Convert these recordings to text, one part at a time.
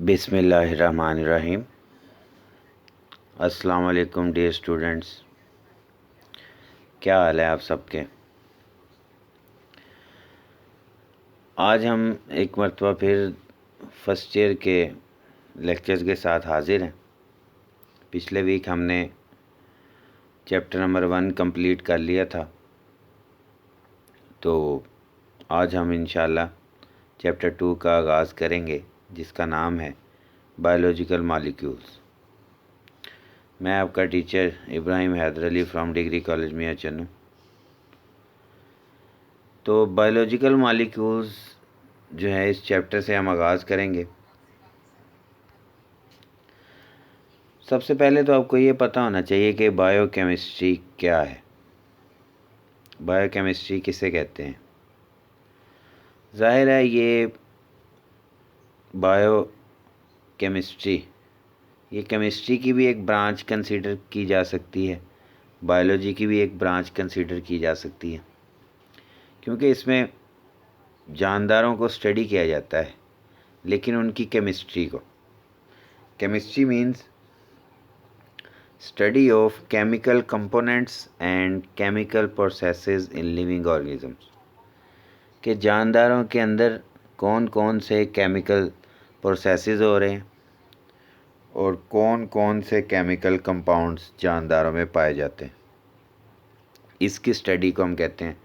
बिस्मिल्लाहिर्रहमानिर्रहीम। अस्सलाम वालेकुम डियर स्टूडेंट्स, क्या हाल है आप सबके। आज हम एक मरतबा फिर फर्स्ट ईयर के लेक्चर्स के साथ हाजिर हैं। पिछले वीक हमने चैप्टर नंबर 1 कंप्लीट कर लिया था, तो आज हम इंशाल्लाह चैप्टर 2 का आगाज़ करेंगे, जिसका नाम है बायोलॉजिकल मॉलिक्यूल्स। मैं आपका teacher Ibrahim Haider Ali from degree college Mian Channu. तो बायोलॉजिकल मॉलिक्यूल्स जो है, इस चैप्टर से हम आगाज़ करेंगे। सबसे पहले तो आपको ये पता होना चाहिए कि बायोकेमिस्ट्री क्या है, बायोकेमिस्ट्री किसे कहते हैं। ज़ाहिर है ये बायोकेमिस्ट्री, ये केमिस्ट्री की भी एक ब्रांच कंसीडर की जा सकती है, बायोलॉजी की भी एक ब्रांच कंसीडर की जा सकती है, क्योंकि इसमें जानदारों को स्टडी किया जाता है, लेकिन उनकी केमिस्ट्री को। Chemistry means study of chemical components and chemical processes in living organisms, के जानदारों के अंदर कौन कौन से केमिकल प्रोसेसेस हो रहे हैं और कौन कौन से केमिकल कंपाउंड्स जानदारों में पाए जाते हैं, इसकी स्टडी को हम कहते हैं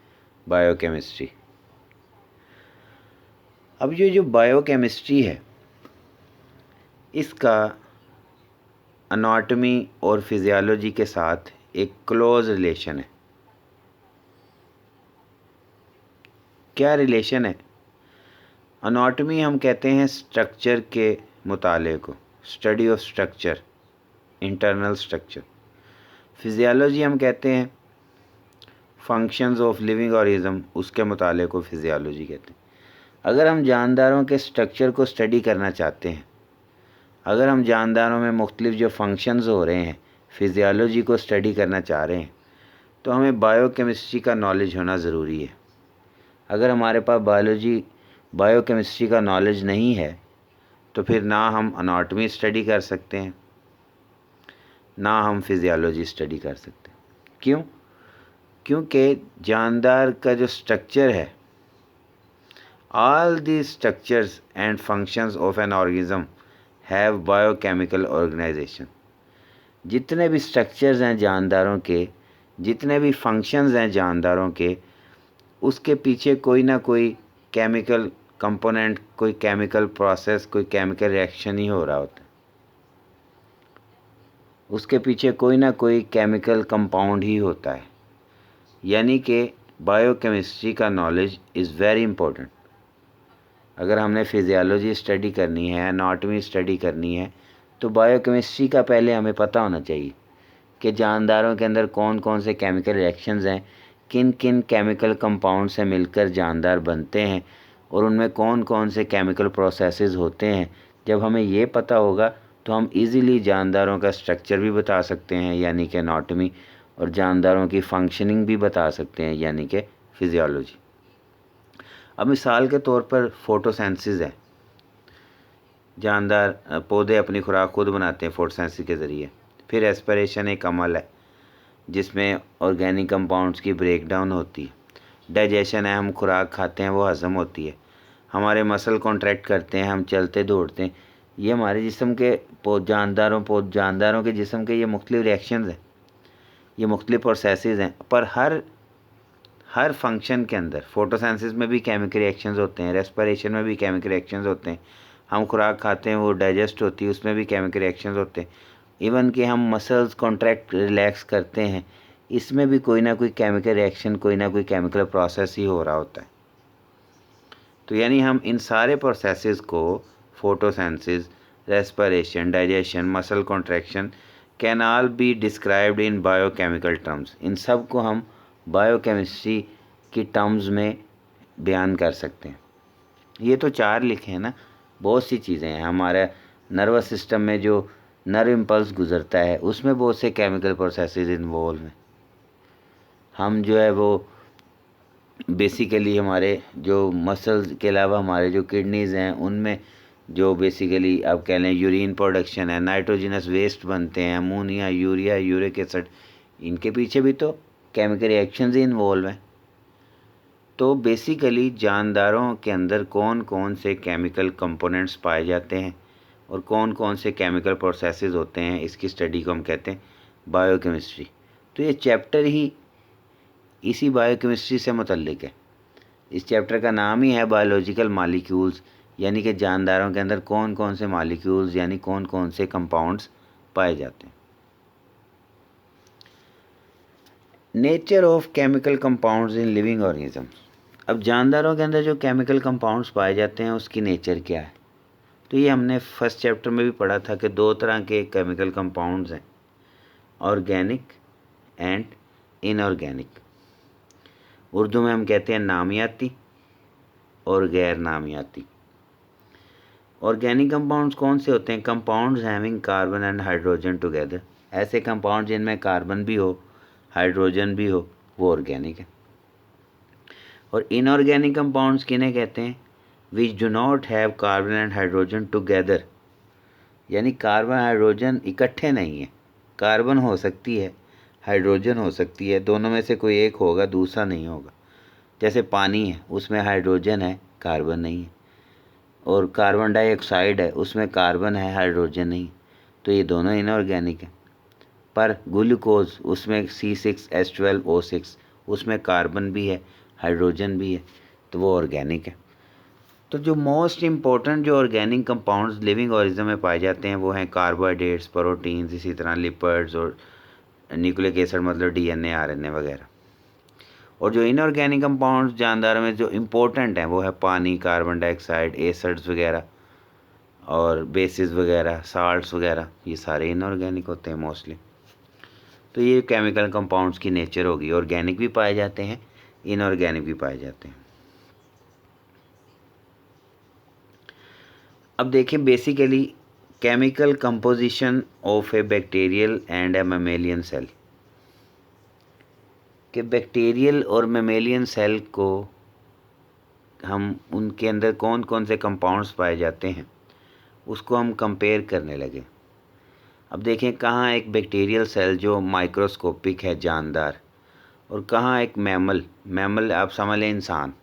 बायोकेमिस्ट्री। अब ये जो बायोकेमिस्ट्री है, इसका एनाटॉमी और फिजियोलॉजी के साथ एक क्लोज रिलेशन है। क्या रिलेशन है? एनाटॉमी हम कहते हैं स्ट्रक्चर के मुताले को, study of structure, internal structure. Physiology हम कहते हैं फंक्शंस ऑफ लिविंग ऑर्गेनिज्म, उसके मुताले को फिजियोलॉजी कहते हैं। अगर हम जानदारों के स्ट्रक्चर को स्टडी करना चाहते हैं, अगर हम जानदारों में मुख्तलिफ जो फंक्शंस हो रहे हैं, फिजियोलॉजी को स्टडी करना चाह रहे हैं, तो हमें बायोकेमिस्ट्री का नॉलेज होना ज़रूरी है। अगर हमारे पास बायोकेमिस्ट्री का नॉलेज नहीं है, तो फिर ना हम एनाटॉमी स्टडी कर सकते हैं, ना हम फिजियोलॉजी स्टडी कर सकते हैं। क्यों? क्योंकि जानदार का जो स्ट्रक्चर है, all the structures and functions of an organism have biochemical organization. जितने भी स्ट्रक्चर्स हैं जानदारों के, जितने भी फंक्शंस हैं जानदारों के, उसके पीछे कोई ना कोई केमिकल कंपोनेंट, कोई केमिकल प्रोसेस, कोई केमिकल रिएक्शन ही हो रहा होता है। उसके पीछे कोई ना कोई केमिकल कंपाउंड ही होता है। यानी कि बायोकेमिस्ट्री का नॉलेज इज़ वेरी इंपॉर्टेंट। अगर हमने फिजियोलॉजी स्टडी करनी है, एनाटॉमी स्टडी करनी है, तो बायोकेमिस्ट्री का पहले हमें पता होना चाहिए कि जानदारों के अंदर कौन कौन से केमिकल रिएक्शंस हैं, किन किन केमिकल कंपाउंड से मिलकर जानदार बनते हैं, और उनमें कौन कौन से केमिकल प्रोसेसेस होते हैं। जब हमें ये पता होगा तो हम इजीली जानदारों का स्ट्रक्चर भी बता सकते हैं, यानी कि एनाटॉमी, और जानदारों की फंक्शनिंग भी बता सकते हैं, यानी कि फिजियोलॉजी। अब मिसाल के तौर पर फोटोसेंसिस है। जानदार पौधे अपनी खुराक खुद बनाते हैं फोटोसेंसिस के ज़रिए। फिर एस्पिरेशन एक अमल है जिसमें ऑर्गेनिक कंपाउंड्स की ब्रेक डाउन होती है। डाइजेशन है, हम खुराक खाते हैं, वो हज़म होती है। हमारे मसल कॉन्ट्रैक्ट करते हैं, हम चलते दौड़ते हैं। ये हमारे जिस्म के जानदारों के जिस्म के ये मुख्तलिफ रिएक्शंस हैं, ये मुख्तलिफ प्रोसेसेस हैं। पर हर फंक्शन के अंदर, फोटोसेंसिस में भी केमिकल रिएक्शंस होते हैं, रेस्पिरेशन में भी केमिकल रिएक्शंस होते हैं, हम खुराक खाते हैं वो डाइजेस्ट होती है, उसमें भी केमिकल रिएक्शंस होते हैं। इवन कि हम मसल्स कॉन्ट्रैक्ट रिलैक्स करते हैं, इसमें भी कोई ना कोई केमिकल रिएक्शन, कोई ना कोई केमिकल प्रोसेस ही हो रहा होता है। तो यानी हम इन सारे प्रोसेसेस को, photosynthesis, respiration, digestion, muscle contraction, can all be described in biochemical terms. इन सब को हम बायोकेमिस्ट्री की टर्म्स में बयान कर सकते हैं। ये तो 4 लिखे हैं ना, बहुत सी चीज़ें हैं। हमारे नर्वस सिस्टम में जो नर्व इम्पल्स गुजरता है, उसमें बहुत से केमिकल प्रोसेसेस इन्वॉल्व हैं। हम जो है वो बेसिकली हमारे जो मसल्स के अलावा हमारे जो किडनीज़ हैं, उनमें जो बेसिकली आप कह लें यूरिन प्रोडक्शन है, नाइट्रोजनस वेस्ट बनते हैं, अमोनिया, यूरिया, यूरिक एसिड, इनके पीछे भी तो केमिकल रिएक्शंस ही इन्वॉल्व हैं। तो बेसिकली जानदारों के अंदर कौन कौन से केमिकल कंपोनेंट्स पाए जाते हैं और कौन कौन से केमिकल प्रोसेसेस होते हैं, इसकी स्टडी को हम कहते हैं बायोकेमिस्ट्री। तो ये चैप्टर ही इसी बायोकेमिस्ट्री से मुतल्लिक है। इस चैप्टर का नाम ही है बायोलॉजिकल मॉलिक्यूल्स, यानी कि जानदारों के अंदर कौन कौन से मॉलिक्यूल्स यानी कौन कौन से कंपाउंड्स पाए जाते हैं। Nature of chemical compounds in living organisms. अब जानदारों के अंदर जो केमिकल कंपाउंड्स पाए जाते हैं उसकी नेचर क्या है, तो ये हमने फर्स्ट चैप्टर में भी पढ़ा था कि दो तरह के केमिकल कंपाउंड्स हैं, ऑर्गेनिक एंड इनऑर्गेनिक। उर्दू में हम कहते हैं नामियाती और गैर नामियाती। ऑर्गेनिक कंपाउंड्स कौन से होते हैं? Compounds having carbon and hydrogen together. ऐसे कंपाउंड जिनमें कार्बन भी हो, हाइड्रोजन भी हो, वो ऑर्गेनिक है। और इनऑर्गेनिक कंपाउंड्स किन्हें कहते हैं? Which do not have carbon and hydrogen together, यानी कार्बन हाइड्रोजन इकट्ठे नहीं है। कार्बन हो सकती है, हाइड्रोजन हो सकती है, दोनों में से कोई एक होगा, दूसरा नहीं होगा। जैसे पानी है, उसमें हाइड्रोजन है, कार्बन नहीं है। और कार्बन डाइऑक्साइड है, उसमें कार्बन है, हाइड्रोजन नहीं। तो ये दोनों इनऑर्गेनिक हैं। पर ग्लूकोज, उसमें C6H12O6, उसमें कार्बन भी है, हाइड्रोजन भी है, तो वो ऑर्गेनिक है। तो जो मोस्ट इम्पोर्टेंट जो ऑर्गेनिक कंपाउंड्स लिविंग ऑर्गेनिज्म में पाए जाते हैं वो हैं कार्बोहाइड्रेट्स, प्रोटीन्स, इसी तरह लिपिड्स और न्यूक्लिक एसिड मतलब DNA, RNA वगैरह। और जो इनऑर्गेनिक कंपाउंड्स जानदारों में जो इम्पोर्टेंट हैं वो है पानी, कार्बन डाइऑक्साइड, एसिड्स वगैरह और बेसिस वगैरह, साल्ट्स वगैरह, ये सारे इनऑर्गेनिक होते हैं मोस्टली। तो ये केमिकल कंपाउंड्स की नेचर होगी। ऑर्गेनिक भी पाए जाते हैं, इनऑर्गेनिक भी पाए जाते हैं। अब देखिए basically chemical composition of a bacterial and a mammalian cell, कि बैक्टीरियल और मैमेलियन सेल को हम उनके अंदर कौन कौन से कंपाउंड्स पाए जाते हैं उसको हम कंपेयर करने लगे। अब देखें कहाँ एक बैक्टीरियल सेल जो माइक्रोस्कोपिक है, जानदार, और कहाँ एक मैमल आप समझ लें इंसान।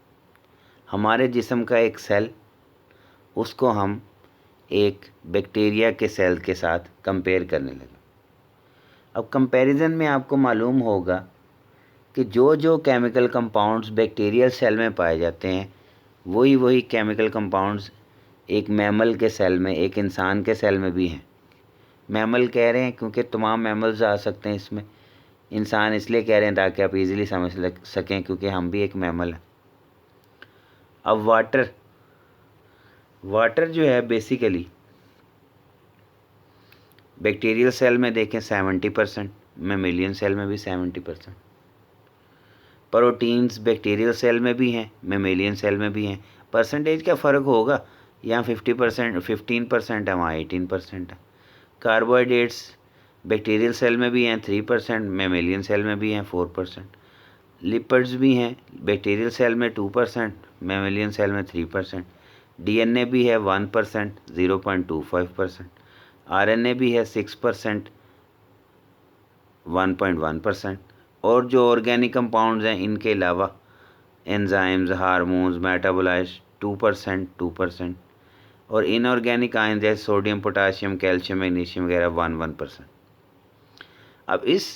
हमारे जिस्म का एक सेल, उसको हम एक बैक्टीरिया के सेल के साथ कंपेयर करने लगे। अब कंपैरिजन में आपको मालूम होगा कि जो जो केमिकल कंपाउंड्स बैक्टीरियल सेल में पाए जाते हैं वही केमिकल कंपाउंड्स एक मैमल के सेल में, एक इंसान के सेल में भी हैं। मैमल कह रहे हैं क्योंकि तमाम मैमल्स आ सकते हैं इसमें, इंसान इसलिए कह रहे हैं ताकि आप इजीली समझ सकें क्योंकि हम भी एक मैमल हैं। अब वाटर जो है बेसिकली बैक्टीरियल सेल में देखें 70%, मैमेलियन सेल में भी 70%। प्रोटीन्स बैक्टीरियल सेल में भी हैं, मैमेलियन सेल में भी हैं। परसेंटेज का फ़र्क होगा, यहाँ 15% है, वहाँ 18% है। कार्बोहाइड्रेट्स बैक्टीरियल सेल में भी हैं 3%, मैमेलियन सेल में भी हैं 4%। लिपिड्स भी हैं बैक्टीरियल सेल में 2%, मैमेलियन सेल में 3%। DNA भी है 1%, 0.25%। RNA भी है 6%, 1.1%। और जो ऑर्गेनिक कंपाउंड्स हैं इनके अलावा एंजाइम्स, हार्मोन्स, मेटाबोलाइट्स 2%। और इनऑर्गेनिक आयन जैसे सोडियम, पोटाशियम, कैल्शियम, मैग्नीशियम वगैरह 1%। अब इस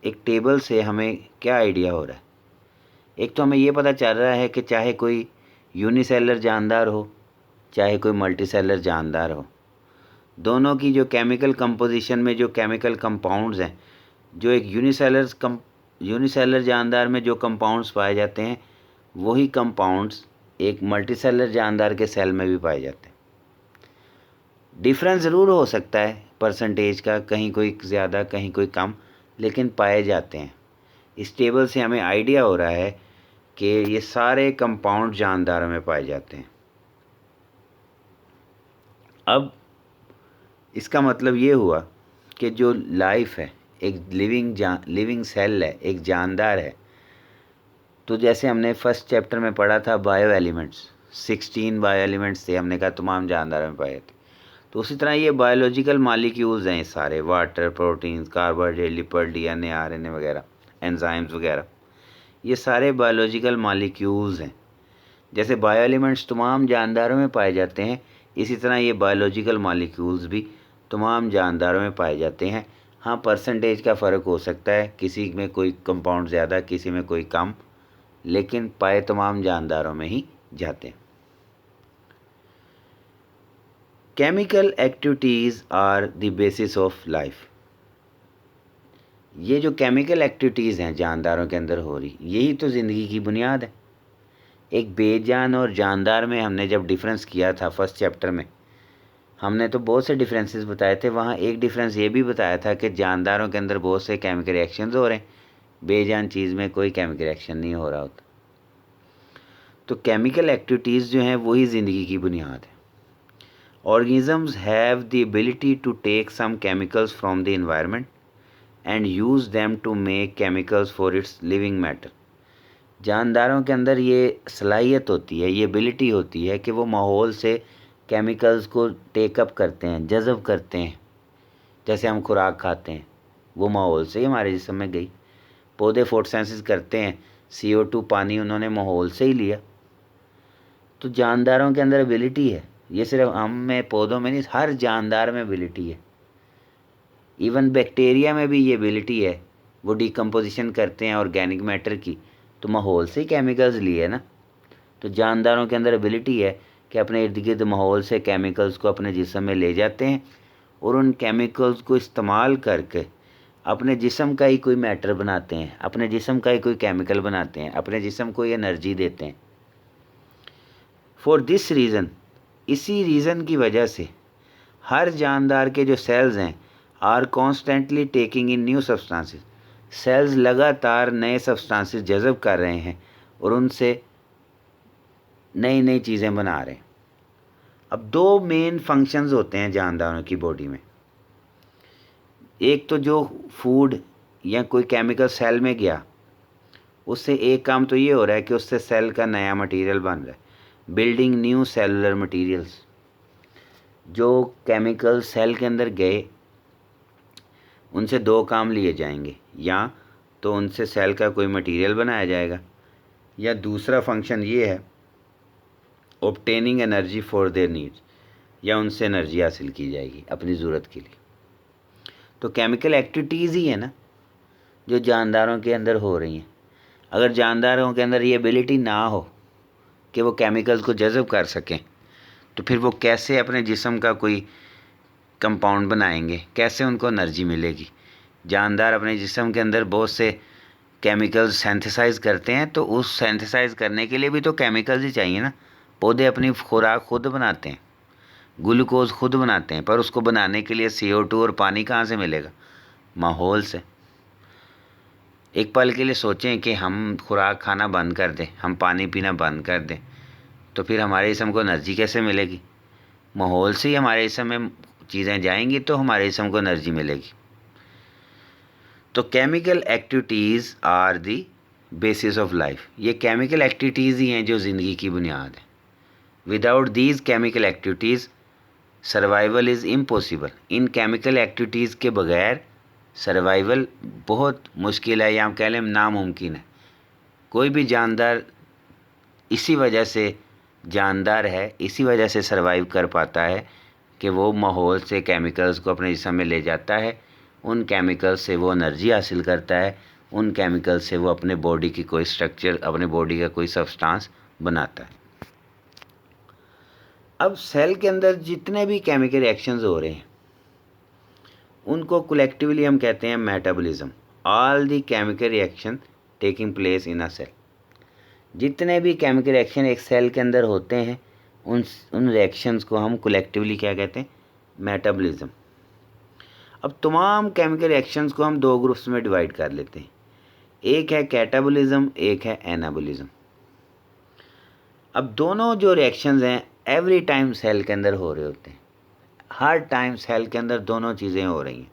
एक टेबल से हमें क्या आइडिया हो रहा है? एक तो हमें ये पता चल रहा है कि चाहे कोई यूनिसेलर जानदार हो, चाहे कोई मल्टीसेलर जानदार हो, दोनों की जो केमिकल कंपोजिशन में जो केमिकल कंपाउंड्स हैं, जो एक यूनिसेलर जानदार में जो कंपाउंड्स पाए जाते हैं वही कंपाउंड्स एक मल्टीसेलर जानदार के सेल में भी पाए जाते हैं। डिफरेंस ज़रूर हो सकता है परसेंटेज का, कहीं कोई ज़्यादा कहीं कोई कम, लेकिन पाए जाते हैं। इस टेबल से हमें आइडिया हो रहा है कि ये सारे कंपाउंड जानदारों में पाए जाते हैं। अब इसका मतलब ये हुआ कि जो लाइफ है, एक लिविंग सेल है, एक जानदार है। तो जैसे हमने फर्स्ट चैप्टर में पढ़ा था बायो एलिमेंट्स, 16 बायो एलिमेंट्स थे, हमने कहा तमाम जानदारों में पाए जाते। तो उसी तरह ये बायोलॉजिकल मालिक्यूल्स हैं सारे, water, proteins, carbohydrate, lipid, DNA, RNA वगैरह, एंजाइम्स वगैरह, ये सारे बायोलॉजिकल मालिक्यूल्स हैं। जैसे बायो एलिमेंट्स तमाम जानदारों में पाए जाते हैं, इसी तरह ये बायोलॉजिकल मालिक्यूल्स भी तमाम जानदारों में पाए जाते हैं। हाँ, परसेंटेज का फ़र्क हो सकता है, किसी में कोई कंपाउंड ज़्यादा, किसी में कोई कम, लेकिन पाए तमाम जानदारों में ही जाते हैं। Chemical activities are the basis of life. ये जो केमिकल एक्टिविटीज़ हैं जानदारों के अंदर हो रही, यही तो ज़िंदगी की बुनियाद है। एक बेजान और जानदार में हमने जब डिफरेंस किया था फर्स्ट चैप्टर में, हमने तो बहुत से डिफरेंसेस बताए थे। वहाँ एक डिफरेंस ये भी बताया था कि जानदारों के अंदर बहुत से केमिकल रिएक्शंस हो रहे हैं, बेजान चीज़ में कोई केमिकल रिएक्शन नहीं हो रहा होता। तो केमिकल एक्टिविटीज़ जो हैं वही ज़िंदगी की बुनियाद है। Organisms have the ability to take some chemicals from the environment and use them to make chemicals for its living matter. जानदारों के अंदर ये सलाहियत होती है, ये एबिलिटी होती है कि वो माहौल से केमिकल्स को टेकअप करते हैं, जज़ब करते हैं। जैसे हम खुराक खाते हैं, वो माहौल से ही हमारे जिस्म में गई। पौधे फोटोसिंथेसिस करते हैं, CO2 पानी उन्होंने माहौल से ही लिया। तो जानदारों के अंदर एबिलिटी है, ये सिर्फ हम में, पौधों में नहीं, हर जानदार में एबिलिटी है। इवन बैक्टीरिया में भी ये एबिलिटी है, वो डिकम्पोजिशन करते हैं ऑर्गेनिक मैटर की, तो माहौल से ही केमिकल्स लिए ना। तो जानदारों के अंदर एबिलिटी है कि अपने इर्द गिर्द माहौल से केमिकल्स को अपने जिस्म में ले जाते हैं और उन केमिकल्स को इस्तेमाल करके अपने जिस्म का ही कोई मैटर बनाते हैं, अपने जिस्म का ही कोई केमिकल बनाते हैं, अपने जिस्म को एनर्जी देते हैं। फॉर दिस रीज़न, इसी रीज़न की वजह से हर जानदार के जो सेल्स हैं are constantly taking in new substances. Cells लगातार नए सब्सटेंसेस जज़ब कर रहे हैं और उनसे नई नई चीज़ें बना रहे हैं। अब दो मेन फंक्शंस होते हैं जानदारों की बॉडी में। एक तो जो फूड या कोई केमिकल सेल में गया, उससे एक काम तो ये हो रहा है कि उससे सेल का नया मटेरियल बन रहा है, बिल्डिंग न्यू सेलुलर मटेरियल्स। जो केमिकल सेल के अंदर गए, उनसे दो काम लिए जाएंगे, या तो उनसे सेल का कोई मटेरियल बनाया जाएगा, या दूसरा फंक्शन ये है obtaining energy for their needs, या उनसे एनर्जी हासिल की जाएगी अपनी ज़रूरत के लिए। तो केमिकल एक्टिविटीज़ ही है ना जो जानदारों के अंदर हो रही हैं। अगर जानदारों के अंदर ये एबिलिटी ना हो कि वो केमिकल्स को जज़ब कर सकें, तो फिर वो कैसे अपने जिस्म का कोई कंपाउंड बनाएंगे, कैसे उनको एनर्जी मिलेगी। जानदार अपने जिस्म के अंदर बहुत से केमिकल्स सिंथेसाइज करते हैं, तो उस सिंथेसाइज करने के लिए भी तो केमिकल्स ही चाहिए ना। पौधे अपनी खुराक खुद बनाते हैं, ग्लूकोज खुद बनाते हैं, पर उसको बनाने के लिए CO2 और पानी कहाँ से मिलेगा? माहौल से। एक पल के लिए सोचें कि हम खुराक खाना बंद कर दें, हम पानी पीना बंद कर दें, तो फिर हमारे जिस्म को एनर्जी कैसे मिलेगी? माहौल से ही हमारे जिस्म में चीज़ें जाएंगी तो हमारे जिस्म को एनर्जी मिलेगी। तो chemical activities are the basis of life. ये केमिकल एक्टिविटीज़ ही हैं जो ज़िंदगी की बुनियाद है। Without these chemical activities survival is impossible. इन केमिकल एक्टिविटीज़ के बगैर सर्वाइवल बहुत मुश्किल है, या हम कह लें नामुमकिन है। कोई भी जानदार इसी वजह से जानदार है, इसी वजह से सर्वाइव कर पाता है कि वो माहौल से केमिकल्स को अपने जिस्म में ले जाता है, उन केमिकल्स से वो एनर्जी हासिल करता है, उन केमिकल्स से वो अपने बॉडी की कोई स्ट्रक्चर, अपने बॉडी का कोई सब्सटेंस बनाता है। अब सेल के अंदर जितने भी केमिकल रिएक्शंस हो रहे हैं उनको कलेक्टिवली हम कहते हैं metabolism. All the chemical reaction taking place in a cell. जितने भी केमिकल रिएक्शन एक सेल के अंदर होते हैं उन रिएक्शंस को हम कलेक्टिवली क्या कहते हैं? मेटाबॉलिज्म। अब तमाम केमिकल रिएक्शंस को हम दो ग्रुप्स में डिवाइड कर लेते हैं, एक है कैटाबॉलिज्म, एक है एनाबॉलिज्म। अब दोनों जो रिएक्शंस हैं एवरी टाइम सेल के अंदर हो रहे होते हैं, हर टाइम सेल के अंदर दोनों चीज़ें हो रही हैं,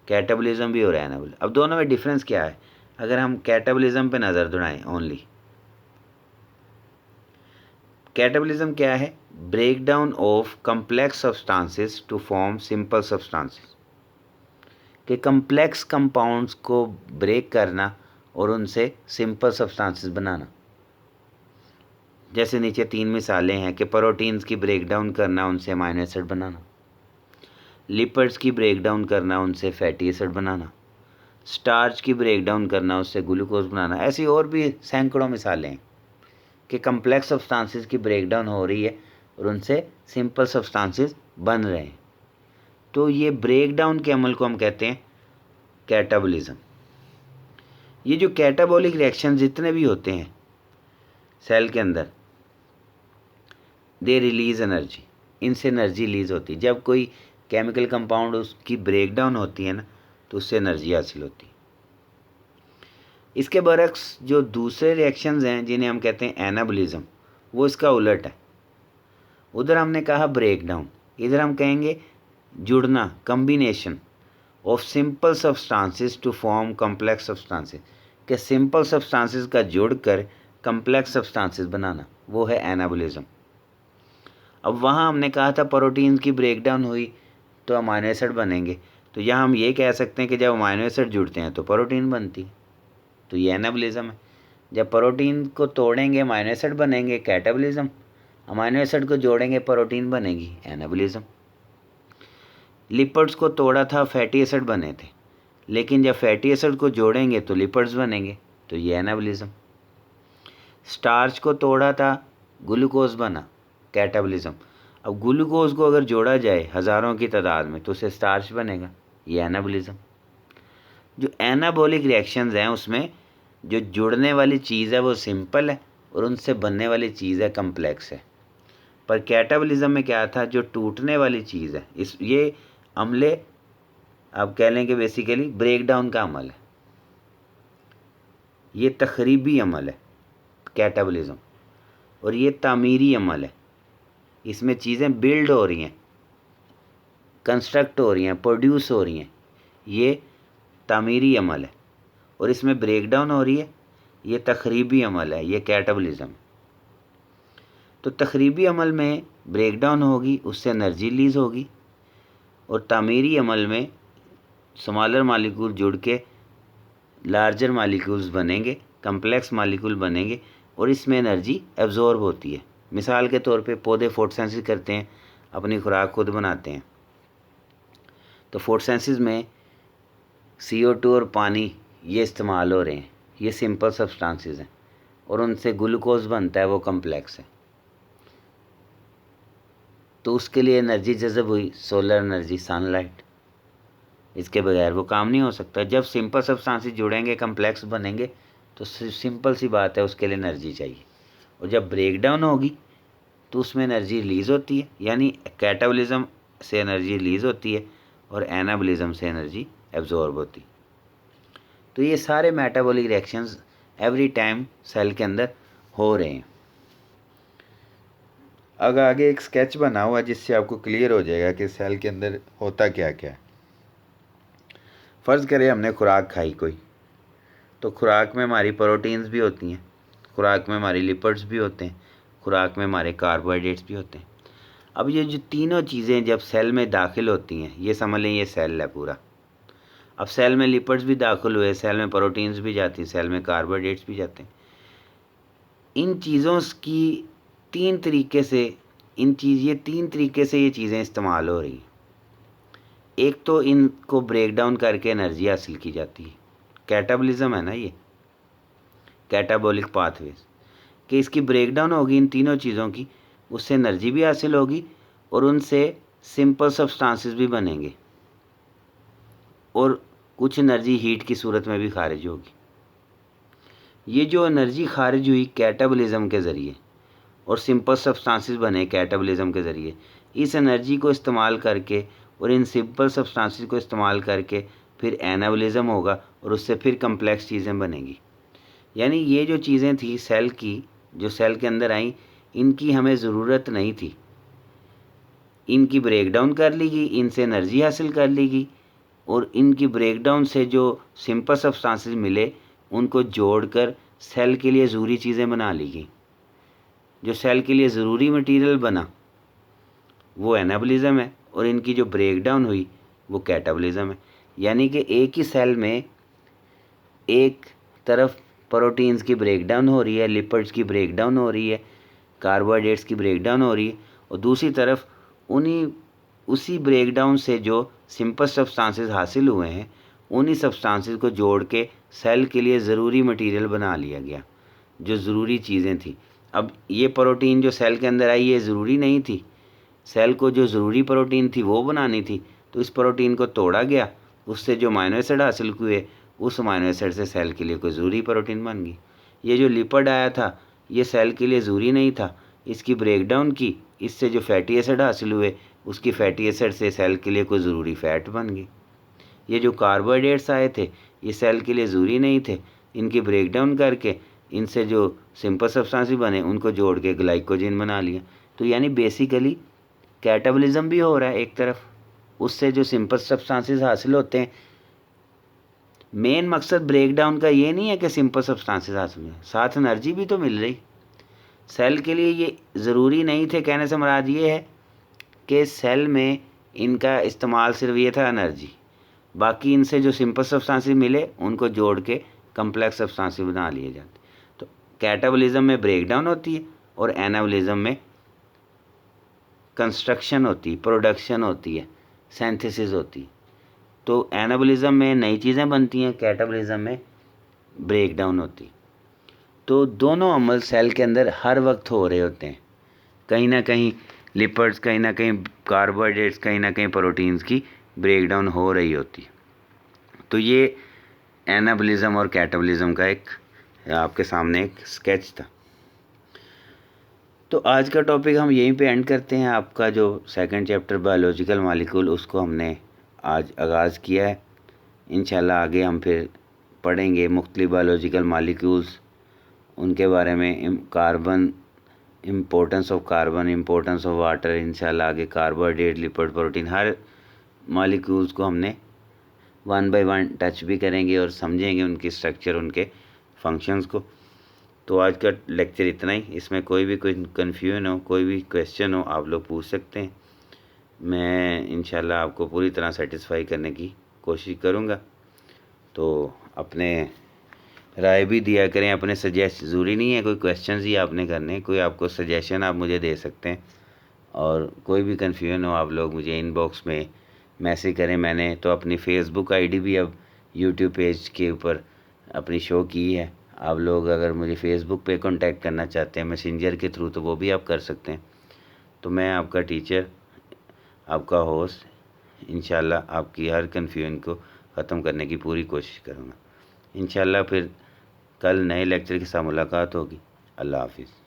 कैटाबॉलिज्म भी हो रहा है, एनाबॉलिज्म। अब दोनों में डिफरेंस क्या है? अगर हम कैटाबॉलिज्म पे नज़र दौड़ाएं ओनली, कैटाबॉलिज्म क्या है? Break down of complex substances to form simple substances, कि कम्प्लेक्स कंपाउंड्स को ब्रेक करना और उनसे सिंपल सब्सटेंसेस बनाना। जैसे नीचे 3 मिसालें हैं कि प्रोटीन्स की ब्रेक डाउन करना, उनसे अमीनो एसिड बनाना, लिपिड्स की ब्रेक डाउन करना, उनसे फैटी एसिड बनाना, स्टार्च की ब्रेक डाउन करना, उससे ग्लूकोज बनाना। ऐसी और भी सैकड़ों मिसालें हैं कि कम्प्लेक्स सब्सटेंसेस की ब्रेक डाउन हो रही है और उनसे सिंपल सब्सटेंसेस बन रहे हैं। तो ये ब्रेक डाउन के अमल को हम कहते हैं कैटाबॉलिज्म। ये जो कैटाबॉलिक रिएक्शन जितने भी होते हैं सेल के अंदर, दे रिलीज एनर्जी, इनसे एनर्जी रिलीज होती है। जब कोई केमिकल कंपाउंड उसकी ब्रेक डाउन होती है ना, तो उससे एनर्जी हासिल होती है। इसके बरक्स जो दूसरे रिएक्शंस हैं जिन्हें हम कहते हैं एनाबॉलिज्म, वो इसका उलट है। उधर हमने कहा ब्रेक डाउन, इधर हम कहेंगे जुड़ना, combination of simple substances to form complex substances, के सिंपल सब्सटेंसेस का जोड़कर कम्प्लेक्स सब्सटेंसेस बनाना, वो है एनाबॉलिज्म। अब वहाँ हमने कहा था प्रोटीन की ब्रेक डाउन हुई तो अमीनो एसिड बनेंगे, तो यहाँ हम ये कह सकते हैं कि जब अमीनो एसिड जुड़ते हैं तो प्रोटीन बनती है, तो ये एनाबॉलिज्म है। जब प्रोटीन को तोड़ेंगे अमीनो एसिड बनेंगे, कैटाबॉलिज्म। अमीनो एसिड को जोड़ेंगे प्रोटीन बनेगी, एनाबॉलिज्म। लिपिड्स को तोड़ा था, फैटी एसिड बने थे, लेकिन जब फैटी एसिड को जोड़ेंगे तो लिपिड्स बनेंगे, तो ये एनाबॉलिज्म। स्टार्च को तोड़ा था, ग्लूकोज बना, कैटाबॉलिज्म। अब ग्लूकोज को अगर जोड़ा जाए हज़ारों की तादाद में तो उससे स्टार्च बनेगा, ये एनाबॉलिज्म। जो एनाबॉलिक रिएक्शंस हैं उसमें जो जुड़ने वाली चीज़ है वो सिंपल है और उनसे बनने वाली चीज़ है कम्प्लेक्स है। पर कैटाबॉलिज्म में क्या था, जो टूटने वाली चीज़ है, ये अमले आप कह लें कि बेसिकली ब्रेक डाउन का अमल है, ये तखरीबी अमल है कैटाबॉलिज्म, और ये तामीरी अमल है। इसमें चीज़ें बिल्ड हो रही हैं, कंस्ट्रक्ट हो रही हैं, प्रोड्यूस हो रही हैं, ये तामीरी अमल है। और इसमें ब्रेक डाउन हो रही है, ये तखरीबी अमल है, ये कैटाबॉलिज्म। तो तखरीबी अमल में ब्रेक डाउन होगी, उससे एनर्जी रिलीज़ होगी, और तामीरी अमल में स्मॉलर मालिक्यूल जुड़ के लार्जर मालिक्यूल्स बनेंगे, कम्प्लेक्स मालिक्यूल बनेंगे, और इसमें एनर्जी एब्जॉर्ब होती है। मिसाल के तौर पे पौधे फोटोसिंथेसिस करते हैं, अपनी खुराक खुद बनाते हैं, तो फोटोसिंथेसिस में CO2 और पानी ये इस्तेमाल हो रहे हैं, ये सिंपल सब्सटेंसेस हैं, और उनसे ग्लूकोज बनता है, वो कम्प्लेक्स है। तो उसके लिए एनर्जी जज़ब हुई, सोलर एनर्जी, सनलाइट, इसके बगैर वो काम नहीं हो सकता। जब सिंपल सब्सटेंसेस जुड़ेंगे, कम्प्लेक्स बनेंगे, तो सिंपल सी बात है, उसके लिए एनर्जी चाहिए। और जब ब्रेक डाउन होगी तो उसमें एनर्जी रिलीज़ होती है, यानी कैटाबॉलिज्म से एनर्जी रिलीज़ होती है और एनाबॉलिज्म से एनर्जी एब्जॉर्ब होती है। तो ये सारे metabolic reactions every time cell के अंदर हो रहे हैं। अब आगे एक स्केच बना हुआ जिससे आपको क्लियर हो जाएगा कि सेल के अंदर होता क्या क्या है। फ़र्ज़ करें हमने खुराक खाई कोई, तो खुराक में हमारी प्रोटीन्स भी होती हैं, खुराक में हमारी लिपिड्स भी होते हैं, खुराक में हमारे कार्बोहाइड्रेट्स भी होते हैं। अब ये जो तीनों चीज़ें जब सेल में दाखिल होती हैं, ये समझ लें ये सेल है पूरा। अब सेल में लिपिड्स भी दाखिल हुए, सेल में प्रोटीन्स भी जाती हैं, सेल में कार्बोहाइड्रेट्स भी जाते हैं। इन चीज़ों की तीन तरीके से ये चीज़ें इस्तेमाल हो रही हैं। एक तो इनको ब्रेक डाउन करके एनर्जी हासिल की जाती है, कैटाबॉलिज्म है ना ये, कैटाबॉलिक पाथवेज, कि इसकी ब्रेक डाउन होगी इन तीनों चीज़ों की, उससे एनर्जी भी हासिल होगी और उनसे सिंपल सब्सटेंसेस भी बनेंगे, और कुछ एनर्जी हीट की सूरत में भी खारिज होगी। ये जो एनर्जी खारिज हुई कैटाबॉलिज्म के ज़रिए और सिंपल सब्सटेंसेस बने कैटाबॉलिज्म के ज़रिए, इस एनर्जी को इस्तेमाल करके और इन सिंपल सब्सटेंसेस को इस्तेमाल करके फिर एनाबॉलिज्म होगा और उससे फिर कम्प्लेक्स चीज़ें बनेंगी। यानी ये जो चीज़ें थी सेल की, जो सेल के अंदर आई, इनकी हमें ज़रूरत नहीं थी, इनकी ब्रेक डाउन कर ली गई, इनसे एनर्जी हासिल कर ली गई, और इनकी ब्रेक डाउन से जो सिंपल सब्सटेंसेस मिले उनको जोड़कर सेल के लिए ज़रूरी चीज़ें बना ली गई। जो सेल के लिए ज़रूरी मटेरियल बना वो एनाबॉलिज्म है, और इनकी जो ब्रेक डाउन हुई वो कैटाबॉलिज्म है। यानी कि एक ही सेल में एक तरफ प्रोटीन्स की ब्रेक डाउन हो रही है, लिपिड्स की ब्रेक डाउन हो रही है, कार्बोहाइड्रेट्स की ब्रेक डाउन हो रही है, और दूसरी तरफ उसी ब्रेक डाउन से जो सिंपल सब्सटेंसेस हासिल हुए हैं उन्हीं सब्सटेंसेस को जोड़ के सेल के लिए ज़रूरी मटेरियल बना लिया गया, जो ज़रूरी चीज़ें थी। अब ये प्रोटीन जो सेल के अंदर आई ये ज़रूरी नहीं थी, सेल को जो ज़रूरी प्रोटीन थी वो बनानी थी, तो इस प्रोटीन को तोड़ा गया, उससे जो अमाइनो एसिड हासिल हुए उस अमाइनो एसिड से सेल के लिए कोई ज़रूरी प्रोटीन बन गई। ये जो लिपिड आया था ये सेल के लिए ज़रूरी नहीं था, इसकी ब्रेक डाउन की, इससे जो फैटी एसिड हासिल हुए उसकी फैटी एसिड से सेल के लिए कोई ज़रूरी फ़ैट बन गई। ये जो कार्बोहाइड्रेट्स आए थे ये सेल के लिए ज़रूरी नहीं थे, इनकी ब्रेक डाउन करके इनसे जो सिंपल सब्सटेंसेस बने उनको जोड़ के ग्लाइकोजन बना लिया। तो यानी बेसिकली कैटाबॉलिज्म भी हो रहा है एक तरफ, उससे जो सिंपल सब्सटेंसेस हासिल होते हैं। मेन मकसद ब्रेक डाउन का ये नहीं है कि सिंपल सब्सटेंसेस हासिल हों, साथ एनर्जी भी तो मिल रही। सेल के लिए ये ज़रूरी नहीं थे, कहने से मुराद ये है कि सेल में इनका इस्तेमाल सिर्फ ये था एनर्जी, बाकी इनसे जो सिंपल सब्सटेंसेस मिले उनको जोड़ के कम्प्लेक्स सब्सटेंसेस बना लिए जाते। तो कैटाबॉलिज्म में ब्रेक डाउन होती है और एनाबॉलिज्म में कंस्ट्रक्शन होती है, प्रोडक्शन होती है, सिंथेसिस होती है। तो एनाबॉलिज्म में नई चीज़ें बनती हैं, कैटाबॉलिज्म में ब्रेक डाउन होती है। तो दोनों अमल सेल के अंदर हर वक्त हो रहे होते हैं, कहीं ना कहीं लिपिड्स, कहीं ना कहीं कार्बोहाइड्रेट्स, कहीं ना कहीं प्रोटीन्स की ब्रेक डाउन हो रही होती है। तो ये एनाबॉलिज्म और कैटाबॉलिज्म का एक आपके सामने एक स्केच था। तो आज का टॉपिक हम यहीं पे एंड करते हैं। आपका जो सेकंड चैप्टर बायोलॉजिकल मॉलिक्यूल उसको हमने आज आगाज़ किया है। इंशाल्लाह आगे हम फिर पढ़ेंगे मुख्तलिफ बायोलॉजिकल मॉलिक्यूल्स, उनके बारे में, carbon, importance of carbon, importance of water. इंशाल्लाह आगे कार्बोहाइड्रेट, लिपिड, प्रोटीन, हर मॉलिक्यूल्स को हमने वन बाय वन टच भी करेंगे और समझेंगे उनकी स्ट्रक्चर, उनके फंक्शंस को। तो आज का लेक्चर इतना ही। इसमें कोई भी कन्फ्यूजन हो, कोई भी क्वेश्चन हो, आप लोग पूछ सकते हैं। मैं इंशाल्लाह आपको पूरी तरह सेटिस्फाई करने की कोशिश करूँगा। तो अपने राय भी दिया करें, अपने सजेस्ट, ज़रूरी नहीं है कोई क्वेश्चंस ही आपने करने, कोई आपको सजेशन आप मुझे दे सकते हैं। और कोई भी कन्फ्यूजन हो आप लोग मुझे इनबॉक्स में मैसेज करें। मैंने तो अपनी फ़ेसबुक आईडी भी अब यूट्यूब पेज के ऊपर अपनी शो की है। आप लोग अगर मुझे फ़ेसबुक पे कांटेक्ट करना चाहते हैं मैसेंजर के थ्रू तो वो भी आप कर सकते हैं। तो मैं आपका टीचर, आपका होस्ट, इंशाल्लाह आपकी हर कन्फ्यूजन को ख़त्म करने की पूरी कोशिश करूँगा। इंशाल्लाह फिर कल नए लेक्चर के साथ मुलाकात होगी। अल्लाह हाफिज़।